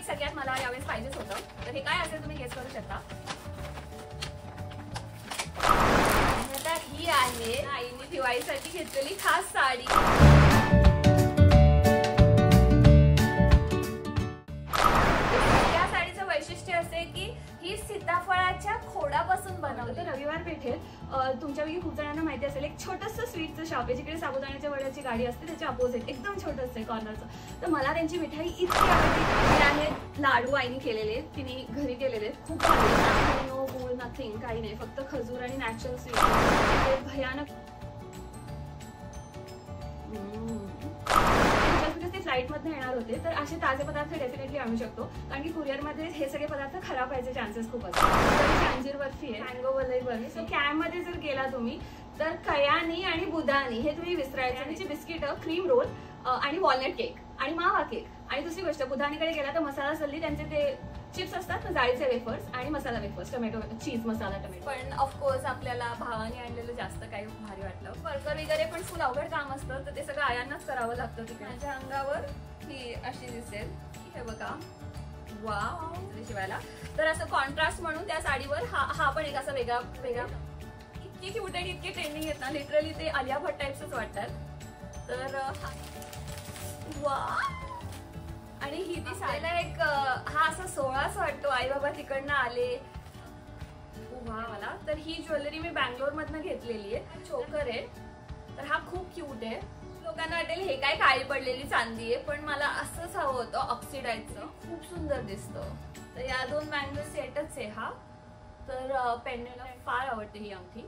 सगळ्यात मला यावेळेस पाहिजेच होतं. तर हे काय असेल तुम्ही गेस करू शकता. आता ही आहे आईने दिवाळीसाठी घेतलेली खास साडी. ही सीताफळाच्या खोडापासून बनवली. तर रविवार पेठेत तुमच्यापैकी खूप जणांना माहिती असेल एक छोटंसं स्वीटचं शॉप आहे जिकडे साबुदाण्याच्या वड्याची गाडी असते त्याच्या अपोजिट एकदम छोटंसं आहे कॉर्नरचं. तर मला त्यांची मिठाई इतकी आवडली. आहेत लाडू आईने केलेले, तिने घरी केलेले, खूप नो गुळ नथिंग, काही नाही, फक्त खजूर आणि नॅचरल स्वीट. भयानक फ्लाईट मध्ये येणार होते तर असे ताजे पदार्थ डेफिनेटली आणू शकतो कारण की कुरिअर मध्ये हे सगळे पदार्थ खराब व्हायचे चान्सेस खूप असतात. अंजीर बर्फी आहे, मँगो वलई बर्फी. सो कॅम्प मध्ये जर गेला तुम्ही तर कयानी आणि बुदानी हे तुम्ही विसरायचं. त्याची बिस्किट, क्रीम रोल आणि वॉलनट केक आणि मावा केक. आणि दुसरी गोष्ट बुधानीकडे गेला तर मसाला सल्ली, त्यांचे ते चिप्स असतात ना जाळीचे वेफर्स आणि मसाला वेफर्स, टोमॅटो चीज मसाला टोमॅटो. पण ऑफकोर्स आपल्याला भावाने आणलेलं जास्त काही भारी वाटलं. वर्कर वगैरे पण फुल अवघड काम असतं तर ते सगळं आयांनाच करावं लागतं. तिकडे माझ्या अंगावर ही अशी दिसेल, हे बघा, वाव शिवायला. तर असं कॉन्ट्रास्ट म्हणून त्या साडीवर हा पण एक असा वेगळा वेगळा. इतके क्यूट आणि इतके ट्रेंडिंग आहेत ना, लिटरली ते आलिया भट्ट टाइप्सच वाटतात. तर वा, आणि ही ती साडीला एक हा असा सोहळाच वाटतो. आई बाबा तिकडनं आले मला. तर ही ज्वेलरी मी बँगलोर मधनं घेतलेली आहे. चोकर आहे, तर हा खूप क्यूट आहे. लोकांना वाटेल हे काय काळी पडलेली चांदी आहे, पण मला असंच हवं होतं ऑक्सिडाईजचं. खूप सुंदर दिसतं. तर या दोन बँगल सेटच आहे हा. तर पेंडेला फार आवडते ही अंगठी.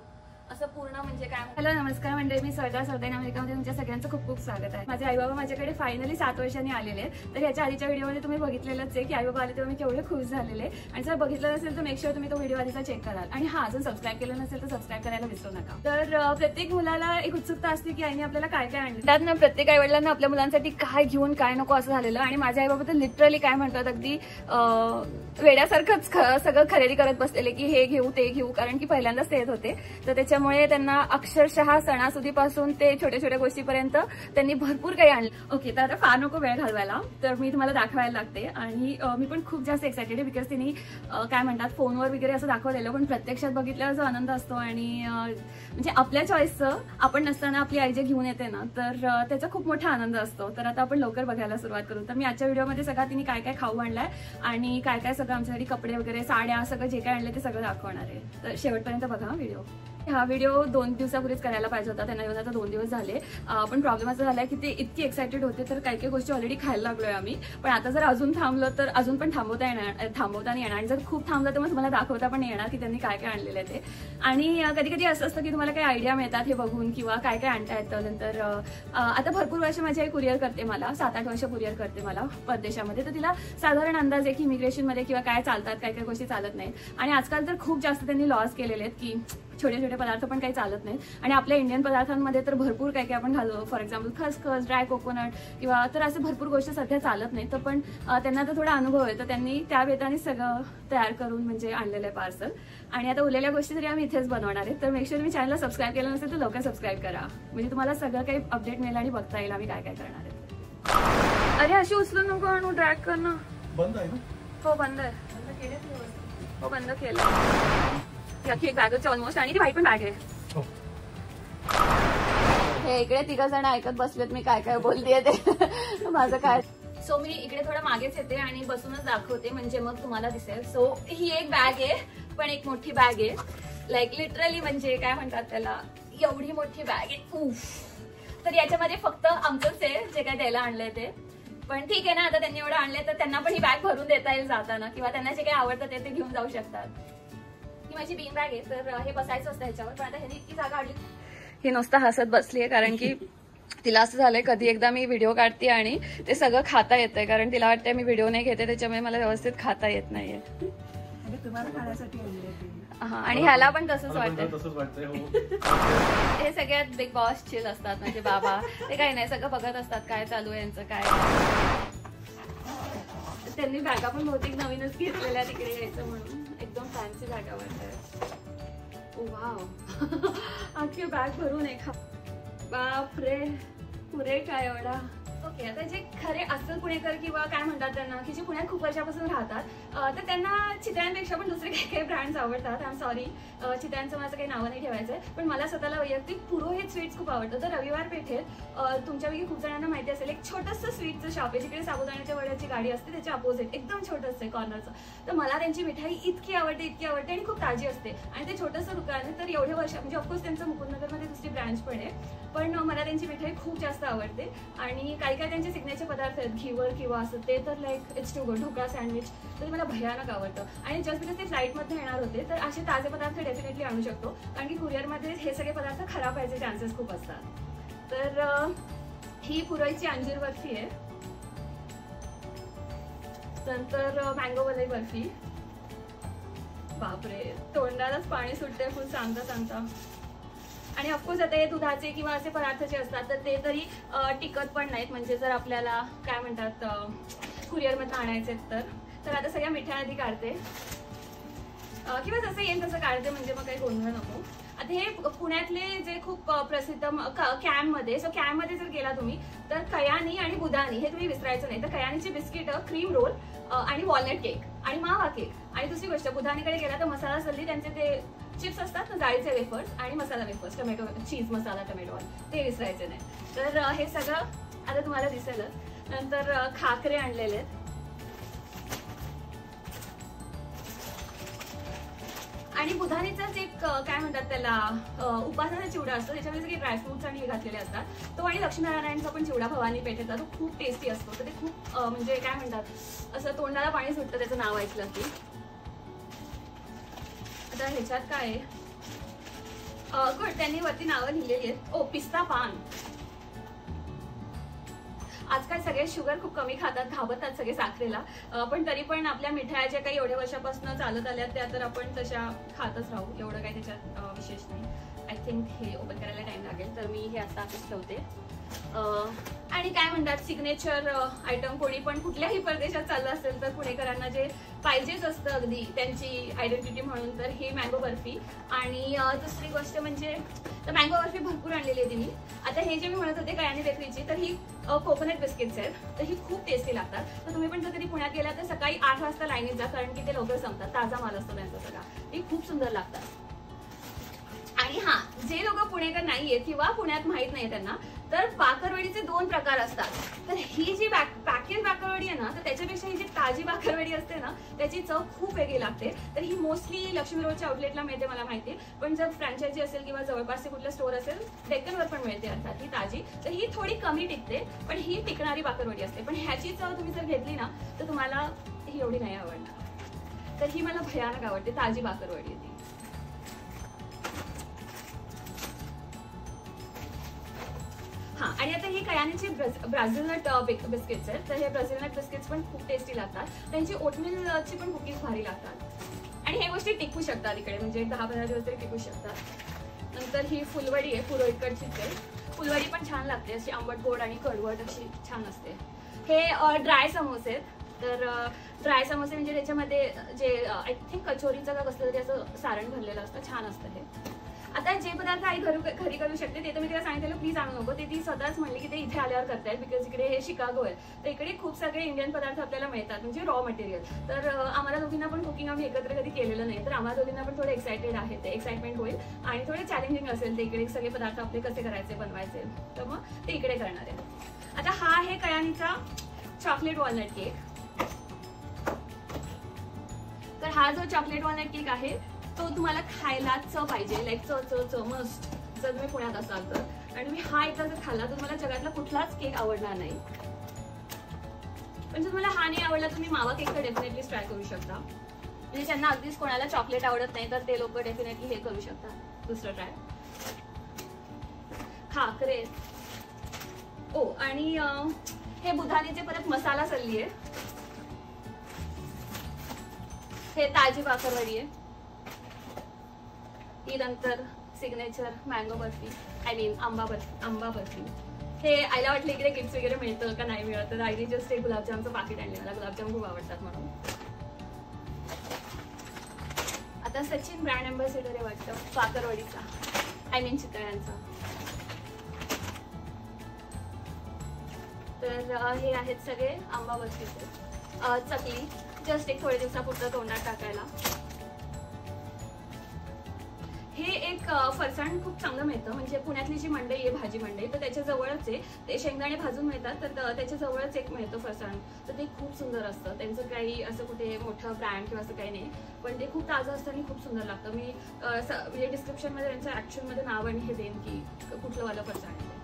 असं पूर्ण म्हणजे काय. हॅलो नमस्कार मंडळी, मी सरदार सरदार अमेरिकामध्ये तुमच्या सगळ्यांचं खूप खूप स्वागत आहे. माझे आई बाबा माझ्याकडे फायनली 7 वर्षांनी आलेले. तर ह्याच्या आधीच्या व्हिडिओमध्ये तुम्ही बघितलेलंच आहे की आई बाबा आले तेव्हा मी केवढे खुश झालेले. आणि जर बघितलं नसेल तर मेक शुअर तुम्ही तो व्हिडिओ आधीचा चेक कराल. आणि हा अजून सबस्क्राईब केलं नसेल तर सबस्क्राईब करायला विसरू नका. तर प्रत्येक मुलाला एक उत्सुकता असते की आईने आपल्याला काय काय आणलं. त्यात ना प्रत्येक आई वडिलांना आपल्या मुलांसाठी काय घेऊन काय नको असं झालेलं. आणि माझे आई बाबा तर लिटरली काय म्हणतात, अगदी वेड्यासारखंच सगळं खरेदी करत बसलेले की हे घेऊ ते घेऊ, कारण की पहिल्यांदाच ते येत होते. तर त्याच्यामुळे त्यांना अक्षरशः सणासुदीपासून ते छोट्या छोट्या गोष्टीपर्यंत त्यांनी भरपूर काही आणलं. ओके, तर आता फार नको वेळ घालवायला, तर मी तुम्हाला दाखवायला लागते. आणि मी पण खूप जास्त एक्सायटेड आहे बिकॉज तिने काय म्हणतात फोनवर वगैरे असं दाखवलेलं, पण प्रत्यक्षात बघितल्यावर जो आनंद असतो आणि म्हणजे आपल्या चॉईसचं आपण नसताना आपली आई जे घेऊन येते ना, तर त्याचा खूप मोठा आनंद असतो. तर आता आपण लवकर बघायला सुरुवात करू. तर मी आजच्या व्हिडिओमध्ये सगळं तिने काय काय खाऊ आणलाय आणि काय काय सगळं आमच्यासाठी कपडे वगैरे साड्या सगळं जे काय आणले ते सगळं दाखवणार आहे. तर शेवटपर्यंत बघा व्हिडिओ. हा व्हिडिओ 2 दिवसापूर्वीच करायला पाहिजे होता, त्यांना येऊन आता 2 दिवस झाले. पण प्रॉब्लेम असा झालाय की ते इतकी एक्सायटेड होते तर काही काही गोष्टी ऑलरेडी खायला लागलोय आम्ही. पण आता जर अजून थांबलं तर अजून पण थांबवता नाही येणार. आणि जर खूप थांबलं तर मग तुम्हाला दाखवता पण येणार की त्यांनी काय काय आणलेलं आहे ते. आणि कधी कधी असं असतं की तुम्हाला काही आयडिया मिळतात हे बघून किंवा काय काय आणता येतं. नंतर आता भरपूर वर्ष माझी आई कुरिअर करते मला, 7-8 वर्ष कुरिअर करते मला परदेशामध्ये. तर तिला साधारण अंदाज आहे की इमिग्रेशनमध्ये किंवा काय चालतात, काय काय गोष्टी चालत नाहीत. आणि आजकाल तर खूप जास्त त्यांनी लॉस केलेले आहेत की छोटे छोटे पदार्थ पण काही चालत नाहीत. आणि आपल्या इंडियन पदार्थांमध्ये तर भरपूर काही काही आपण घालतो, फॉर एक्झाम्पल खसखस, ड्राय कोकोनट किंवा तर असे भरपूर गोष्टी सध्या चालत नाहीत. तर पण त्यांना तर थोडा अनुभव आहे, तर त्यांनी त्या बेताने सगळं तयार करून म्हणजे आणलेलं आहे पार्सल. आणि आता उरलेल्या गोष्टी तरी आम्ही इथेच बनवणार आहे. तर मेक शुअर तुम्ही चॅनलला सबस्क्राईब केलं नसेल तर लवकर सबस्क्राईब करा, म्हणजे तुम्हाला सगळं काही अपडेट मिळेल आणि बघता येईल आम्ही काय काय करणार आहे. अरे अशी उचलून नको आणू, ड्रॅग करणं बंद आहे ना. हो बंद आहे. हो बंद केलं. एक बॅगच ऑलमोस्ट, आणि ती व्हाईट पण बॅग आहे. हे इकडे 3 जण ऐकत बसलेत मी काय काय बोलतेय ते माझं काय. सो मी इकडे थोडं मागेच येते आणि बसूनच दाखवते म्हणजे मग तुम्हाला दिसेल. सो ही एक बॅग आहे, पण एक मोठी बॅग आहे. लाईक लिटरली म्हणजे काय म्हणतात त्याला, एवढी मोठी बॅग आहे. उफ. तर याच्यामध्ये फक्त आमचंच आहे जे काय द्यायला आणलंय ते. पण ठीक आहे ना, आता त्यांनी एवढं आणलंय तर त्यांना पण ही बॅग भरून देता येईल जाताना, किंवा त्यांना जे काही आवडतं ते घेऊन जाऊ शकतात. ही माझी बीन बॅग आहे, तर हे बसायचं असतं ह्याच्यावर. पण आता ह्याने इतकी जागा आणली. ही नुसतं हसत बसलीये कारण की तिला असं झालंय कधी एकदा मी व्हिडिओ काढते आणि ते सगळं खाता येतंय, कारण तिला वाटतंय मी व्हिडिओ नाही घेते त्याच्यामुळे मला व्यवस्थित खाता येत नाहीये. हा, आणि ह्याला पण तसंच वाटतं. हे सगळ्यात बिग बॉस चिल असतात म्हणजे बाबा, ते काही नाही सगळं बघत असतात काय चालू आहे यांचं काय. त्यांनी बॅगा पण बहुतेक नवीनच घेतलेल्या तिकडे यायचं म्हणून, एकदम फॅन्सी बॅगा वाटतात. ओ वाव, अख्खी बॅग भरून आहे. बापरे, पुरे काय एवढा. ओके, आता जे खरे अस्सल पुणेकर किंवा काय म्हणतात त्यांना की जे पुण्यात खूप वर्षापासून राहतात तर त्यांना चितळ्यांपेक्षा पण दुसरे काही काही ब्रँड्स आवडतात. आय एम सॉरी, चितळ्यांचं माझं काही नावं नाही ठेवायचं आहे, पण मला स्वतःला वैयक्तिक पुरोहित स्वीट्स खूप आवडतं. तर रविवार पेठेत तुमच्यापैकी खूप जणांना माहिती असेल एक छोटंसं स्वीटचं शॉप आहे जिकडे साबुदाण्याच्या वड्याची गाडी असते, त्याच्या अपोजिट एकदम छोटंसं आहे कॉर्नरचं. तर मला त्यांची मिठाई इतकी आवडते आणि खूप ताजी असते. आणि ते छोटंसं दुकान आहे, तर एवढे वर्ष म्हणजे ऑफकोर्स त्यांचं मुकुंदनगरमध्ये दुसरी ब्रँच पण आहे, पण मला त्यांची मिठाई खूप जास्त आवडते. आणि काही काही त्यांचे सिग्नेचर पदार्थ आहेत घीवर किंवा असं ते तर like it's too good. Dhokla sandwich तर मला भयानक आवडतं. आणि जस्ट बिकॉज ते फ्लाईटमध्ये येणार होते तर असे ताजे पदार्थ डेफिनेटली आणू शकतो, कारण की कुरिअरमध्ये हे सगळे पदार्थ खराब व्हायचे चान्सेस खूप असतात. तर ही पुरोहितची अंजीर बर्फी आहे, नंतर मँगो मलाई बर्फी. बापरे, तोंडालाच पाणी सुटते फुल सांगता. आणि ऑफकोर्स आता हे दुधाचे किंवा असे पदार्थ जे असतात तर ते तरी टिकत पण नाहीत, म्हणजे जर आपल्याला काय म्हणतात कुरिअरमधून आणायचे तर आता सगळ्या मिठ्या आधी काढते किंवा जसं येईल तसं काढते, म्हणजे मग काही गोंधळ नको. आता हे पुण्यातले जे खूप प्रसिद्ध कॅम्पमध्ये, सो कॅम्पमध्ये जर गेला तुम्ही तर कयानी आणि बुधानी हे तुम्ही विसरायचं नाही. तर कयानीची बिस्किट, क्रीम रोल आणि वॉलनट केक आणि मावा केक. आणि दुसरी गोष्ट बुधानीकडे गेला तर मसाला सल्ली, त्यांचे ते चिप्स असतात ना जाळीचे वेफर्स आणि मसाला वेफर्स, टोमॅटो चीज मसाला टोमॅटो, ते विसरायचे नाही. तर हे सगळं आता तुम्हाला दिसेलच. नंतर खाकरे आणलेले आहेत. आणि बुधानीचाच एक काय म्हणतात त्याला उपासनाचा चिवडा असतो, त्याच्यामध्ये सगळे ड्रायफ्रुट्स आणि घातलेले असतात. तो आणि लक्ष्मीनारायणचा पण चिवडा भवानी पेठेचा, तो खूप टेस्टी असतो. तर ते खूप म्हणजे काय म्हणतात असं तोंडाला पाणी सुटतं त्याचं नाव ऐकलं की. आता ह्याच्यात काय आहे, गुड, त्यांनी वरती नावं लिहिलेली आहेत. ओ, पिस्ता पान. आजकाल सगळे शुगर खूप कमी खातात, घाबरतात सगळे साखरेला, पण तरी पण आपल्या मिठाया ज्या काही एवढ्या वर्षापासून चालत आल्या त्या तर आपण तशा खातच राहू, एवढं काही त्याच्यात विशेष नाही. आय थिंक हे ओपन करायला टाइम लागेल, तर मी हे आता असंच ठेवते. आणि काय म्हणतात सिग्नेचर आयटम, कोणी पण कुठल्याही परदेशात चाललं असेल तर पुणेकरांना जे पाहिजेच असतं अगदी त्यांची आयडेंटिटी म्हणून, तर ही मँगो बर्फी. आणि दुसरी गोष्ट म्हणजे तर मँगो बर्फी भरपूर आणलेली आहे तिने. आता हे जे मी म्हणत होते कयानी बेकरीची, तर ही कोकोनट बिस्किट्स आहेत, तर ही खूप टेस्टी लागतात. तर तुम्ही पण जर कधी पुण्यात गेला तर सकाळी 8 वाजता लाईनीत जा, कारण की ते लवकर संपतात, ताजा माल असतो त्यांचा सगळा. ती खूप सुंदर लागतात. आणि हा, जे लोक पुणेकर नाहीये किंवा पुण्यात माहित नाही त्यांना, तर बाकरवडीचे 2 प्रकार असतात. तर ही जी पॅकेज बाकरवडी आहे ना, तर त्याच्यापेक्षा ही जी ताजी बाकरवडी असते ना त्याची चव खूप वेगळी लागते. तर ही मोस्टली लक्ष्मी रोडच्या आउटलेटला मिळते मला माहिती, पण जर फ्रँचायझी असेल किंवा जवळपासचे कुठलं स्टोर असेल, डेक्कनवर पण मिळते अर्थात ही ताजी. तर ही थोडी कमी टिकते, पण ही टिकणारी बाकरवडी असते. पण ह्याची चव तुम्ही जर घेतली ना तर तुम्हाला ही एवढी नाही आवडणार. तर ही मला भयानक आवडते, ताजी बाकरवडी ती. हा, आणि आता ही कयानीची ब्राझिलनट बिस्किट्स आहेत. तर हे ब्राझिलनट बिस्किट्स पण खूप टेस्टी लागतात. त्यांची ओटमीलची पण कुकीज भारी लागतात. आणि हे गोष्टी टिकू शकतात इकडे, म्हणजे 10-15 दिवस तरी टिकू शकतात. नंतर ही फुलवडी आहे, पुरोहितकडचीच आहे. फुलवडी पण छान लागते, अशी आंबट गोड आणि कडवट अशी छान असते. हे ड्राय समोसे आहेत. तर ड्राय समोसे म्हणजे त्याच्यामध्ये जे आय थिंक कचोरीचं का कसलं तरी असं सारण भरलेलं असतं, छान असतं हे. आता जे पदार्थ आई घरी करू शकते ते तर मी तिला सांगितलं प्लीज आणू नको, ते ती स्वतःच म्हणली की ते इथे आल्यावर करतायत, बिकॉज इकडे हे शिकागो आहे. तर इकडे खूप सगळे इंडियन पदार्थ आपल्याला मिळतात, म्हणजे रॉ मटेरियल. तर आम्हाला दोघींना पण कुकिंग आम्ही एकत्र कधी केलेलं नाही, तर आम्हाला दोघींना पण थोडं एक्सायटेड आहे, ते एक्साइटमेंट होईल आणि थोडे चॅलेंजिंग असेल ते इकडे सगळे पदार्थ आपले कसे करायचे बनवायचे, तर मग ते इकडे करणार आहे. आता हा आहे कयानीचा चॉकलेट वॉलनट केक. तर हा जो चॉकलेट वॉलनट केक आहे तो तुम्हाला खायला चव पाहिजे, लाईक चव मस्ट, जर तुम्ही पुण्यात असाल तर. आणि तुम्ही हा एकदा जर खाल्ला तर तुम्हाला जगातला कुठलाच केक आवडणार नाही. पण जर तुम्हाला हा नाही आवडला तुम्ही मावा केक तर डेफिनेटली ट्राय करू शकता. म्हणजे ज्यांना अगदीच कोणाला चॉकलेट आवडत नाही तर ते लोक डेफिनेटली हे करू शकतात, दुसरं ट्राय. खाकरे. ओ, आणि हे बुधानीचे परत मसाला सल्ली आहे. हे ताजी बाकरवडी आहे. ही नंतर signature mango barfi, I mean आंबा बर्फी. हे आईला वाटलं इकडे गिफ्ट वगैरे मिळतं का नाही मिळत, तर आईने जस्ट एक गुलाबजामचं पाकिट आणले, मला गुलाबजाम खूप आवडतात म्हणून. आता सचिन ब्रँड अँबॅसेडर आहे वाटतं बाकरवडीचा, आय मीन चितळ्यांचा. तर तर हे आहेत सगळे आंबा बर्फीचे चकली, जस्ट एक थोडे दिवसापुरतं तोंडात टाकायला. हे एक फरसाण खूप चांगलं मिळतं, म्हणजे पुण्यातली जी मंडई आहे भाजी मंडई, तर त्याच्या जवळच आहे. ते शेंगदाणे भाजून मिळतात, तर त्याच्या जवळच एक मिळतं फरसाण. तर ते खूप सुंदर असतं. त्यांचं काही असं कुठे मोठं ब्रँड किंवा असं काही नाही, पण ते खूप ताजं असतं आणि खूप सुंदर लागतं. मी म्हणजे डिस्क्रिप्शनमध्ये त्यांचं ॲक्च्युअलमध्ये नाव आणि हे देईन की कुठलं वालं फरसाण आहे.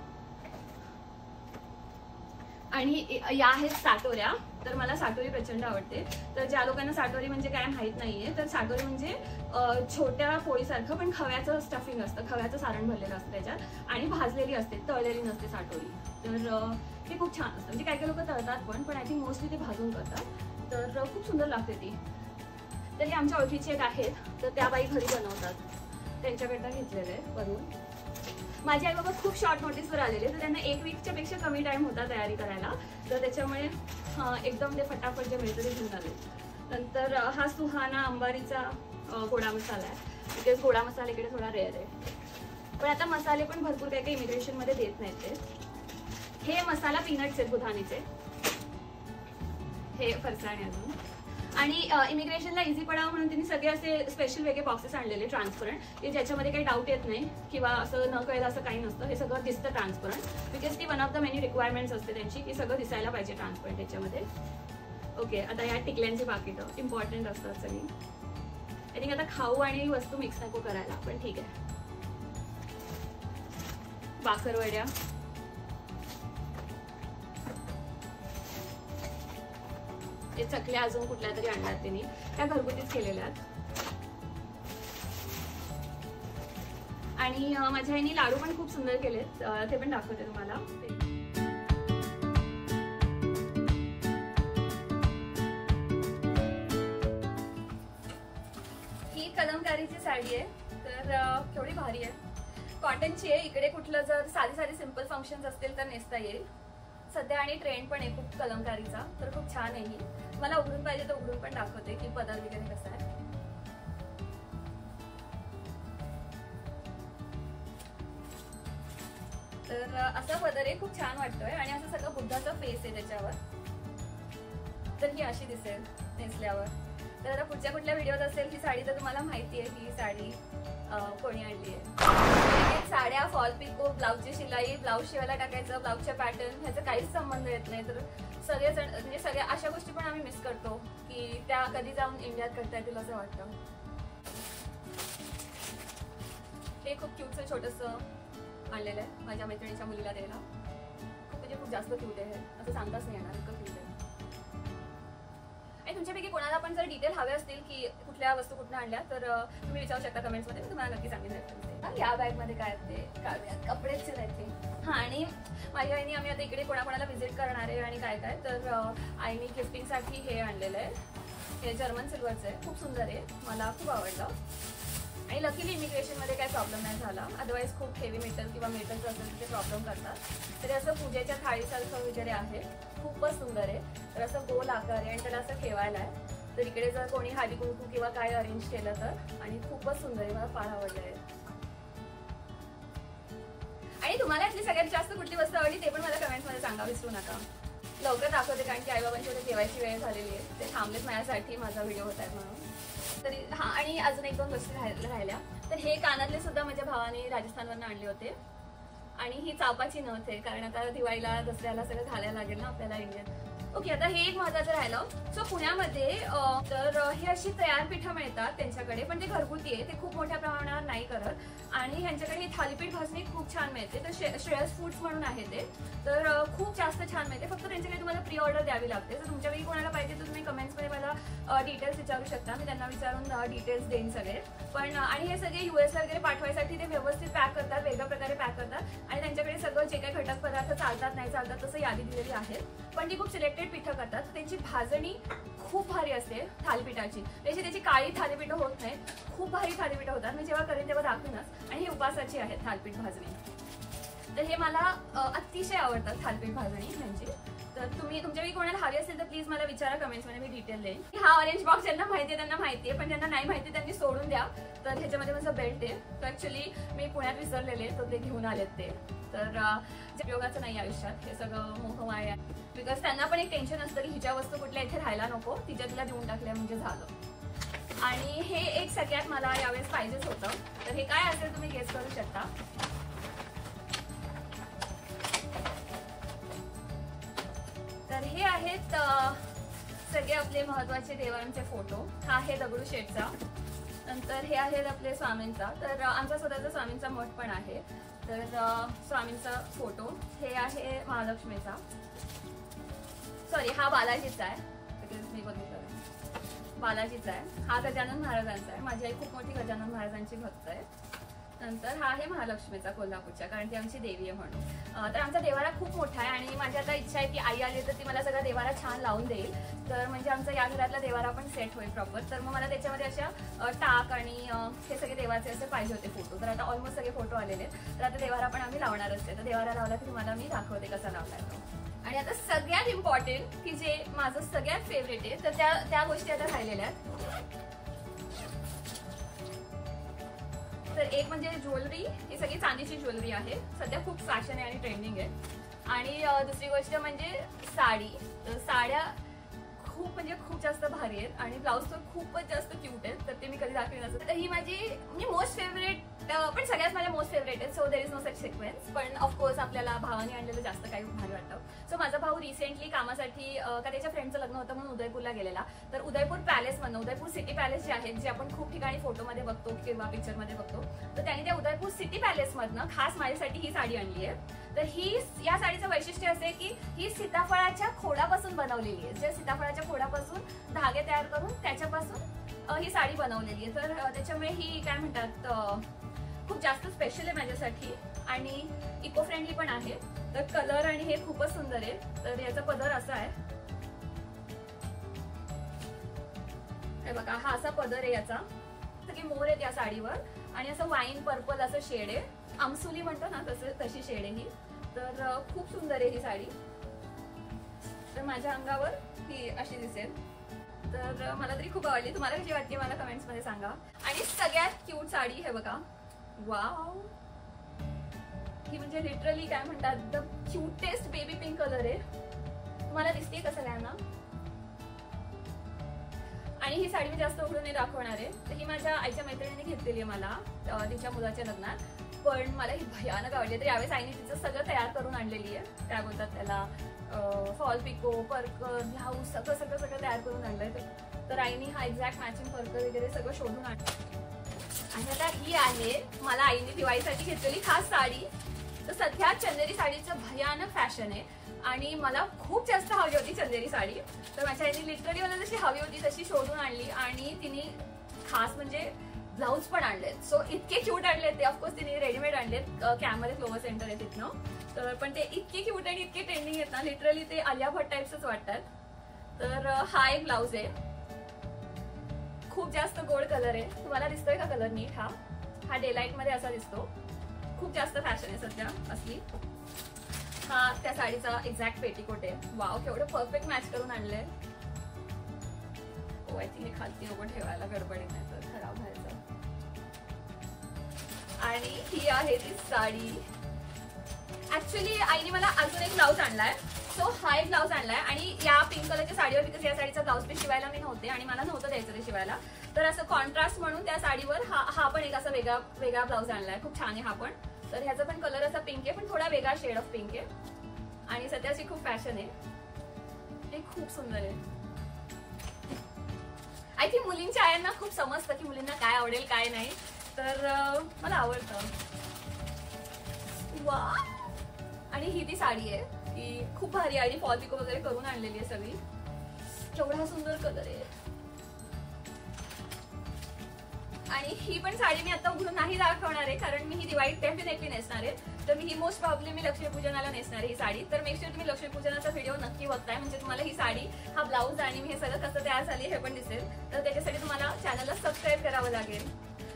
आणि या आहेत साटोऱ्या. तर मला साटोरी प्रचंड आवडते. तर ज्या लोकांना साटोरी म्हणजे काय माहित नाहीये, तर साटोरी म्हणजे छोट्या पोळीसारखं पण खव्याचं स्टफिंग असतं, खव्याचं सारण भरलेलं असतं त्याच्यात आणि भाजलेली असते, तळलेली नसते साटोरी. तर ते खूप छान असतं. म्हणजे काही काही लोक तळतात पण आय थिंक मोस्टली ते भाजून करतात. तर खूप सुंदर लागते ती. तर हे आमच्या ओळखीचे एक आहेत, तर त्या बाई घरी बनवतात, त्यांच्याकडनं घेतलेलं आहे बनवून. माझे आई बाबा खूप शॉर्ट नोटीसवर आलेले, तर त्यांना 1 वीकच्या पेक्षा कमी टाइम होता तयारी करायला, तर त्याच्यामुळे एकदम ते फटाफट जे मिळतं ते घेऊन आले. नंतर हा सुहाना अंबारीचा गोडा मसाला आहे, बिकॉज गोडा मसाला इकडे थोडा रेअर आहे. पण आता मसाले पण भरपूर काही काही इमिग्रेशनमध्ये देत नाहीत ते. हे मसाला पीनट्स आहेत बुधानीचे, हे फरसाण अजून. आणि इमिग्रेशनला इझी पडावं म्हणून त्यांनी सगळे असे स्पेशल वेगळे बॉक्सेस आणलेले ट्रान्सपरंट, की ज्याच्यामध्ये काही डाऊट येत नाही किंवा असं न कळलं असं काही नसतं. हे सगळं दिसतं ट्रान्सपरंट, बिकॉज ती one of the many requirements असते त्यांची, की सगळं दिसायला पाहिजे ट्रान्सपरंट त्याच्यामध्ये. ओके, आता या टिकल्यांची पाकिटं इम्पॉर्टंट असतात सगळी. आय थिंक आता खाऊ आणि वस्तू मिक्स नको करायला, पण ठीक आहे. बाकरवड्या, ते चकल्या अजून कुठल्या तरी आणल्यात त्यांनी, त्या घरगुतीच केलेल्या आहेत. आणि माझ्या आईने लाडू पण खूप सुंदर केलेत, ते पण दाखवते तुम्हाला. ही कलमकारीची साडी आहे, तर केवढी भारी आहे, कॉटनची आहे. इकडे कुठलं जर साधी साधी सिंपल फंक्शन्स असतील तर नेसता येईल. सध्या आणि ट्रेंड पण आहे खूप कलमकारीचा, तर खूप छान आहे ही. मला उघडून पाहिजे तर उघडून पण दाखवते की पदर वगैरे कसा आहे. तर असा पदर आहे, खूप छान वाटतोय आणि असं सगळं बुद्धाचा फेस आहे त्याच्यावर. तर ही अशी दिसेल नेसल्यावर. तर आता पुढच्या कुठल्या व्हिडिओत असेल ही साडी, तर तुम्हाला माहिती आहे ही साडी कोणी आणली आहे. साड्या, फॉल पिको, ब्लाऊजची शिलाई, ब्लाऊज शिवायला टाकायचं, ब्लाऊजच्या पॅटर्न ह्याचा काहीच संबंध येत नाही. तर सगळेजण म्हणजे सगळ्या अशा गोष्टी पण आम्ही मिस करतो की त्या कधी जाऊन इंडियात करता येतील असं वाटतं. हे खूप क्यूटचं छोटंसं आणलेलं आहे माझ्या मैत्रिणीच्या मुलीला द्यायला. खूप म्हणजे खूप जास्त क्यूट आहे, असं सांगताच नाही येणार इतकं क्यूट आहे. आणि तुमच्यापैकी कोणाला पण जर डिटेल हवे असतील की कुठल्या वस्तू कुठून आणल्या, तर तुम्ही विचारू शकता कमेंट्समध्ये, मी तुम्हाला नक्की सांगितलं. या बॅगमध्ये काय ते काढूयात, कपडेच आहेत ते. हां, आणि माझ्या आईने आम्ही आता इकडे कोणाकोणाला व्हिजिट करणार आहे आणि काय काय, तर आईने गिफ्टिंगसाठी हे आणलेलं आहे. हे जर्मन सिल्वरचं आहे, खूप सुंदर आहे, मला खूप आवडलं. आणि लकीली इमिग्रेशनमध्ये काही प्रॉब्लेम नाही झाला, अदरवाईज खूप हेवी मेटल किंवा मेटलचं असेल तर ते प्रॉब्लेम करतात. तरी असं पूजेच्या थाळीसारखं वगैरे आहे, खूपच सुंदर आहे. तर असं गोल आकार आहे आणि त्याला असं ठेवायला आहे. तर इकडे जर कोणी हळदी कुंकू किंवा काय अरेंज केलं तर, आणि खूपच सुंदर आहे, मला फार आवडलं आहे. आणि तुम्हाला यातली सगळ्यात जास्त कुठली वस्तू आवडली ते पण मला कमेंट्समध्ये सांगा, विसरू नका. लवकर दाखवते कारण की आईबाबांची जेवायची वेळ झालेली आहे, ते थांबलेच माझ्यासाठी माझा व्हिडिओ होत आहे म्हणून. तरी हां, आणि अजून 1-2 गोष्टी राहिल्या. तर हे कानातले सुद्धा माझ्या भावाने राजस्थानवरून आणले होते. आणि ही चापाची नथ आहे, कारण आता दिवाळीला दसऱ्याला सगळं घालायला लागेल ना आपल्याला इंडियात. ओके, आता हे एक महत्त्वाचं राहिलं. सो पुण्यामध्ये तर ही अशी तयार पिठं मिळतात त्यांच्याकडे, पण ते घरगुती आहे, ते खूप मोठ्या प्रमाणावर नाही करत. आणि ह्यांच्याकडे ही थालीपीठ भाजणी खूप छान मिळते. तर श्रेयस फूड्स म्हणून आहे ते, तर खूप जास्त छान मिळते. फक्त त्यांच्याकडे तुम्हाला प्री ऑर्डर द्यावी लागते. तर तुमच्यापैकी कोणाला पाहिजे तर तुम्ही कमेंट्समध्ये मला डिटेल्स विचारू शकता, मी त्यांना विचारून डिटेल्स देईन सगळे. पण आणि हे सगळे US ला वगैरे पाठवायसाठी ते व्यवस्थित पॅक करतात, वेगळ्या प्रकारे पॅक करतात. आणि त्यांच्याकडे सगळं जे काही घटक पदार्थ चालतात नाही चालतात तसं यादी दिलेली आहे. पण ती खूप सिलेक्टेड पिठं करतात. त्यांची भाजणी खूप भारी असते थालीपीठाची, त्याची काळी थालीपीठं होत नाही, खूप भारी थालीपीठं होतात. मी जेव्हा करेन तेव्हा दाखवूनच. आणि ही उपासाची आहे थालीपीठ भाजणी, तर हे मला अतिशय आवडतात थालीपीठ भाजणी ह्यांची. तर तुमच्यापैकी कोणाला हवी असेल तर प्लीज मला विचारा कमेंट्समध्ये, मी डिटेल देईन. हा ऑरेंज बॉक्स ज्यांना माहिती आहे त्यांना माहिती आहे, पण ज्यांना नाही माहिती त्यांनी सोडून द्या. तर ह्याच्यामध्ये माझं बेल्ट आहे, तर ऍक्च्युली मी पुण्यात विसरलेले, तर ते घेऊन आलेत ते. तर जे उपयोगाचं नाही आयुष्यात, हे सगळं मोहमाया आहे. बिकॉज त्यांना पण एक टेन्शन असतं की हिच्या वस्तू कुठल्या इथे राहायला नको, तिच्या तिला देऊन टाकल्या म्हणजे झालं. आणि हे एक सगळ्यात मला यावेळेस पाहिजेच होतं. तर हे काय असेल तुम्ही गेस करू शकता. तर हे आहेत सगळे आपले महत्वाचे देवांचे फोटो. हा आहे दगडूशेठचा. नंतर हे आहेत आपले स्वामींचा. तर आमचा स्वतःचा स्वामींचा मठ पण आहे. तर स्वामींचा फोटो. हे आहे महालक्ष्मीचा. सॉरी, हा बालाजीचा आहे. मी बघितलं बालाजीचा आहे. हा गजानन महाराजांचा आहे. माझी आई खूप मोठी गजानन महाराजांची भक्त आहे. नंतर हा आहे महालक्ष्मीचा कोल्हापूरच्या, कारण ती आमची देवी आहे म्हणून. तर आमचा देवारा खूप मोठा आहे आणि माझी आता इच्छा आहे की आई आली तर ती मला सगळा देवारा छान लावून देईल. तर म्हणजे आमचा या घरातला देवारा पण सेट होईल प्रॉपर. तर मग मला त्याच्यामध्ये अशा टाक आणि हे सगळे देवाचे असे पाहिजे होते फोटो. तर आता ऑलमोस्ट सगळे फोटो आलेले. तर आता देवारा पण आम्ही लावणार असते. तर देवारा लावला की तुम्हाला मी दाखवते कसा लावलाय तो. आणि आता सगळ्यात इम्पॉर्टंट की जे माझं सगळ्यात फेवरेट आहे, तर त्या गोष्टी आता राहिलेल्या आहेत. तर एक म्हणजे ज्वेलरी. ही सगळी चांदीची ज्वेलरी आहे. सध्या खूप फॅशन आहे आणि ट्रेंडिंग आहे. आणि दुसरी गोष्ट म्हणजे साडी. तर साड्या खूप जास्त भारी आहेत आणि ब्लाऊज तर खूपच जास्त क्यूट आहेत. तर ते मी कधी दाखवली नसतं. तर ही माझी म्हणजे मोस्ट फेवरेट, पण सगळ्यात माझ्या मोस्ट फेवरेट आहे. So there is no such sequence. पण ऑफकोर्स आपल्याला भावाने आणलेलं जास्त काही भारी वाटतं. सो माझा भाऊ रिसेंटली कामासाठी का त्याच्या फ्रेंडचं लग्न होतं म्हणून उदयपूरला गेलेला. तर उदयपूर पॅलेसमधनं, उदयपूर सिटी पॅलेस जे आहेत, जे आपण खूप ठिकाणी फोटोमध्ये बघतो किंवा पिक्चरमध्ये बघतो, तर त्यांनी त्या उदयपूर सिटी पॅलेसमधनं खास माझ्यासाठी ही साडी आणली आहे. तर या साडीचं वैशिष्ट्य असे की ही सीताफळाच्या खोडापासून बनवलेली आहे. जे सीताफळाच्या खोडापासून धागे तयार करून त्याच्यापासून ही साडी बनवलेली आहे. तर त्याच्यामुळे ही काय म्हणतात खूप जास्त स्पेशल आहे माझ्यासाठी आणि इको फ्रेंडली पण आहे. तर कलर आणि हे खूपच सुंदर आहे. तर याचा पदर असा आहे, हे बघा, हा असा पदर आहे याचा. सगळे मोर आहेत या साडीवर आणि असं वाईन पर्पल असं शेड आहे. आमसुली म्हणतो ना तशी शेड आहे ही. तर खूप सुंदर आहे ही साडी. तर माझ्या अंगावर ही अशी दिसेल. तर मला तरी खूप आवडली. तुम्हाला कशी वाटली मला कमेंट्स मध्ये सांगा. आणि सगळ्यात क्यूट साडी हे बघा. वाव, ही म्हणजे लिटरली काय म्हणतात the cutest baby pink colour आहे. तुम्हाला दिसते का सगळ्यांना? आणि ही साडी मी जास्त उघडून नाही दाखवणार आहे. तर ही माझ्या आईच्या मैत्रिणीने घेतलेली आहे मला तिच्या मुलाच्या लग्नात. पण मला ही भयानक आवडली. तर यावेळेस आईने तिचं सगळं तयार करून आणलेली आहे. काय बोलतात त्याला, फॉल पिको, पर्कर, ब्लाऊज सगळं तयार करून आणलंय. तर आईने हा एक्झॅक्ट मॅचिंग पर्कर वगैरे सगळं शोधून आणलं. आणि आता ही आहे मला आईने दिवाळीसाठी घेतलेली खास साडी. तर सध्या चंदेरी साडीचं भयानक फॅशन आहे आणि मला खूप जास्त हवी होती चंदेरी साडी. तर माझ्या आईने लिटरली मला जशी हवी होती तशी शोधून आणली आणि तिने खास म्हणजे ब्लाऊज पण आणलेत. सो इतके क्यूट आणलेत ते. ऑफकोर्स तिने रेडीमेड आणलेत. कॅममध्ये फ्लोअर सेंटर आहे तिथनं. तर पण ते इतके क्यूट आणि इतके ट्रेंडिंग आहेत ना, लिटरली ते आलिया भट्ट टाइप्सच वाटतात. तर हा एक ब्लाऊज आहे. खूप जास्त गोल्ड कलर आहे. तुम्हाला दिसतोय का कलर नीट? हा डेलाइट मध्ये असा दिसतो. खूप जास्त फॅशन आहे सध्या असली. हा त्या साडीचा एक्झॅक्ट पेटीकोट आहे. वाव, केवढं परफेक्ट मॅच करून आणलंय. आय थिंक हे खालती नको ठेवायला, गडबडीत नाही तर खराब व्हायचं. आणि ही आहे ती साडी. ऍक्च्युली आईने मला अजून एक ब्लाऊज आणलाय. सो हा एक ब्लाऊज आणलाय आणि या पिंक कलरच्या साडीवर, बिकॉज या साडीचा ब्लाऊज पीस शिवायला मी नव्हते आणि मला नव्हतं द्यायचं ते शिवायला. तर असं कॉन्ट्रास्ट म्हणून त्या साडीवर हा पण एक असा वेगळा ब्लाऊज आणलाय. खूप छान आहे हा पण. तर ह्याचा पण कलर असा पिंक आहे, पण थोडा वेगळा शेड ऑफ पिंक आहे आणि सध्याची खूप फॅशन आहे. हे खूप सुंदर आहे. आय थिंक मुलींच्या आयांना खूप समजतं की मुलींना काय आवडेल काय नाही. तर मला आवडतं. वा, आणि ही ती साडी आहे. ती खूप भारी आणि फॉल पिको वगैरे करून आणलेली आहे सगळी. केवढा सुंदर कलर आहे. आणि ही पण साडी मी आता उघडून नाही दाखवणार आहे कारण मी ही दिवाळीत डेफिनेटली नेसणार आहे. तर मी ही मोस्ट प्रॉब्ली मी लक्ष्मीपूजनाला नेसणार आहे ही साडी. तर मेक शुअर तुम्ही लक्ष्मीपूजनाचा व्हिडिओ नक्की बघताय म्हणजे तुम्हाला ही साडी, हा ब्लाऊज आणि हे सगळं कसं तयार झाली हे पण दिसेल. तर त्याच्यासाठी तुम्हाला चॅनलला सबस्क्राईब करावं लागेल.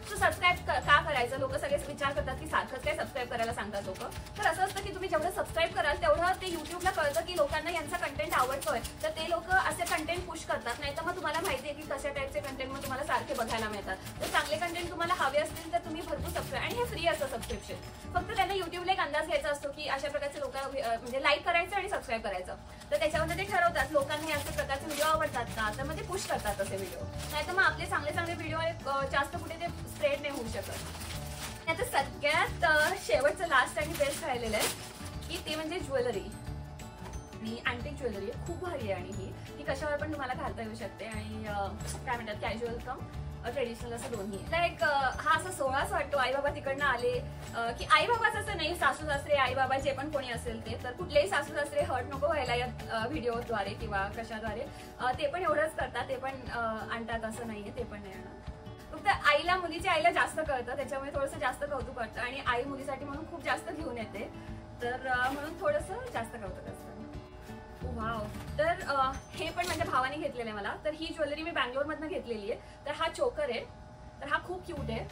सो सबस्क्राईब का करायचं? लोक सगळे विचार करतात की सारखंच काय सबस्क्राईब करायला सांगतात लोक. तर असं असतं की तुम्ही जेवढं सबस्क्राईब कराल तेवढं ते युट्यूबला कळतं की लोकांना यांचा कंटेंट आवडतोय. तर ते लोक असे कंटेंट पुश करतात. नाही तर मग तुम्हाला माहिती आहे की कशा टाईपचे कंटेंट मग तुम्हाला सारखे बघायला मिळतात. तर चांगले कंटेंट तुम्हाला हवे असतील तर तुम्ही भरपूर सबस्क्राईब, आणि हे फ्री असतं सबस्क्रिप्शन. फक्त त्यांना युट्यूबला एक अंदाज घ्यायचा असतो की अशा प्रकारचे लोक म्हणजे लाईक करायचं आणि सबस्क्राईब करायचं. तर त्याच्यामध्ये ते ठरवतात लोकांनी अशा प्रकारचे व्हिडिओ आवडतात का, तर मग ते पुश करतात तसे व्हिडिओ. नाहीतर मग आपले चांगले चांगले व्हिडिओ जास्त कुठे ते स्प्रेड नाही होऊ शकत. आता सगळ्यात शेवटचं लास्ट आणि बेस्ट राहिलेलं आहे की ते म्हणजे ज्वेलरी. ही अँटिक ज्वेलरी आहे, खूप भारी आहे आणि ही कशावर पण तुम्हाला घालता येऊ शकते आणि काय म्हणतात कॅज्युअल कम ट्रेडिशनल असं दोन्ही. लाईक हा असा सोहळाच वाटतो. आई बाबा तिकडनं आले की आई बाबाच असं नाही, सासू सासरे आई बाबा जे पण कोणी असेल ते, तर कुठलेही सासू सासरे हर्ट नको व्हायला या व्हिडिओद्वारे किंवा कशाद्वारे. ते पण एवढंच करतात, ते पण आणतात असं नाहीये, ते पण नाही आणत. फक्त आईला मुलीच्या आईला जास्त कळतं, त्याच्यामुळे थोडंसं जास्त कौतुक वाटतं आणि आई मुलीसाठी म्हणून खूप जास्त घेऊन येते, तर म्हणून थोडंसं जास्त कौतुक असतं. वाव. तर हे पण माझ्या भावाने घेतलेलं आहे मला. तर ही ज्वेलरी मी बँगलोरमधनं घेतलेली आहे. तर हा चोकर आहे, तर हा खूप क्यूट आहे,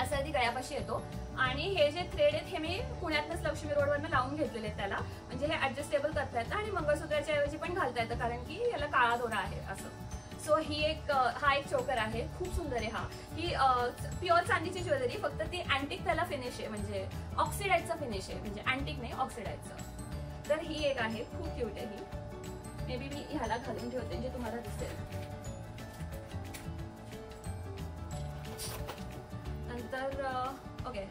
असा ती गळ्यापाशी येतो. आणि हे जे थ्रेड आहेत हे मी पुण्यातनंच लक्ष्मी रोडवरनं लावून घेतलेले आहेत त्याला, म्हणजे हे ऍडजस्टेबल करता येतं आणि मंगळसूत्राच्या ऐवजी पण घालता येतं, कारण की याला काळा दोरा आहे असं. सो ही हा एक चोकर आहे, खूप सुंदर आहे. हा ही प्युअर चांदीची ज्वेलरी, फक्त ती अँटिक त्याला फिनिश आहे, म्हणजे ऑक्सिडाइजचा फिनिश आहे, म्हणजे अँटिक नाही ऑक्सिडाइजचं. तर ही एक आहे, खूप क्यूट आहे ही. मे बी मी ह्याला घालून ठेवते जे तुम्हाला दिसेल. नंतर ओके,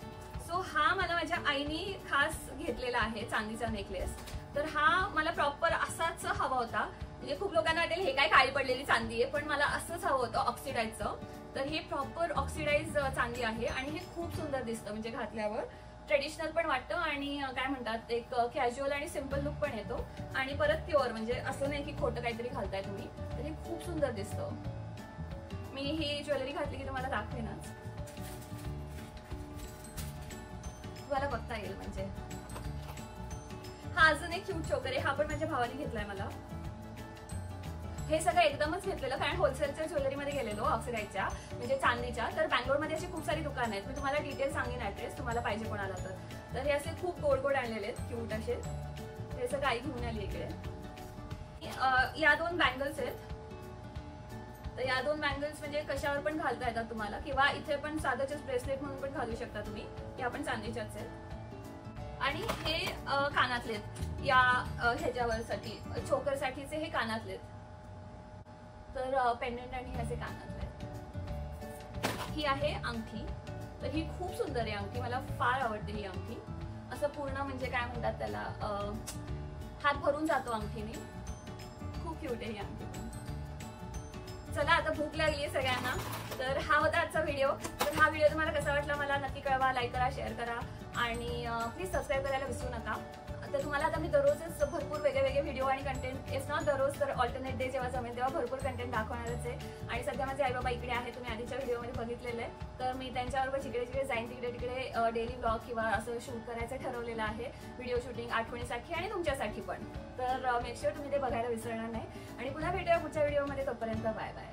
सो हा मला माझ्या आईनी खास घेतलेला आहे चांदीचा नेकलेस. तर हा मला प्रॉपर असाच हवा होता. म्हणजे खूप लोकांना वाटेल हे काय काळी पडलेली चांदी आहे, पण मला असंच हवं होतं ऑक्सिडाइजचं. तर हे प्रॉपर ऑक्सिडाइज चांदी आहे आणि हे खूप सुंदर दिसतं, म्हणजे घातल्यावर ट्रेडिशनल पण वाटतं आणि काय म्हणतात एक कॅज्युअल आणि सिम्पल लुक पण येतो आणि परत प्युअर, म्हणजे असं नाही की खोटं काहीतरी घालताय तुम्ही. तर हे खूप सुंदर दिसतं. मी ही ज्वेलरी घातली की तुम्हाला दाखवेनच, तुम्हाला बघता येईल. म्हणजे हा अजून एक क्यूट चोकर आहे, हा पण माझ्या भावाने घेतलाय मला. हे सगळं एकदमच घेतलेलं, कारण होलसेलच्या ज्वेलरीमध्ये गेलेलो ऑक्सिडाइजच्या, म्हणजे चांदीच्या. तर बँगलोरमध्ये अशी खूप सारी दुकानं आहेत, मी तुम्हाला डिटेल सांगेन ऍड्रेस, तुम्हाला पाहिजे कोणाला तर हे असे खूप गोड गोड आणलेले आहेत, क्यूट असे. हे सगळं आई घेऊन आली इकडे. या 2 बँगल्स आहेत. तर या 2 बँगल्स म्हणजे कशावर पण घालता येतात तुम्हाला, किंवा इथे पण साधंच ब्रेसलेट म्हणून पण घालू शकता तुम्ही. या पण चांदीच्याच आहेत. आणि हे कानातले आहेत, या ह्याच्यावरसाठी चोकरसाठीचे हे कानातले आहेत. तर पेंडंट आणि असे कानातले आहेत. ही आहे अंगठी. तर ही खूप सुंदर आहे अंगठी, मला फार आवडते ही अंगठी. असं पूर्ण म्हणजे काय म्हणतात त्याला, हात भरून जातो अंगठीने. खूप क्यूट आहे ही अंगठी. चला आता भूक लागली आहे सगळ्यांना. तर हा होता आजचा व्हिडिओ. तर हा व्हिडिओ तुम्हाला कसा वाटला मला नक्की कळवा, लाईक करा, शेअर करा आणि प्लीज सबस्क्राईब करायला विसरू नका. तर तुम्हाला आता मी दररोजच भरपूर वेगळे व्हिडिओ आणि कंटेंट, इट्स नॉट दररोज तर ऑल्टरनेट डे जेव्हा जमेल तेव्हा भरपूर कंटेंट दाखवणारच आहे. आणि सध्या माझे आई बाबा इकडे आहे, तुम्ही आधीच्या व्हिडिओमध्ये बघितलेलं आहे. तर मी त्यांच्याबरोबर जिकडे जाईन तिकडे डेली ब्लॉग किंवा असं शूट करायचं ठरवलेलं आहे, व्हिडिओ शूटिंग आठवणीसाठी आणि तुमच्यासाठी पण. तर मेक शुअर तुम्ही ते बघायला विसरणार नाही. आणि पुन्हा भेटूया पुढच्या व्हिडिओमध्ये. तोपर्यंत बाय बाय.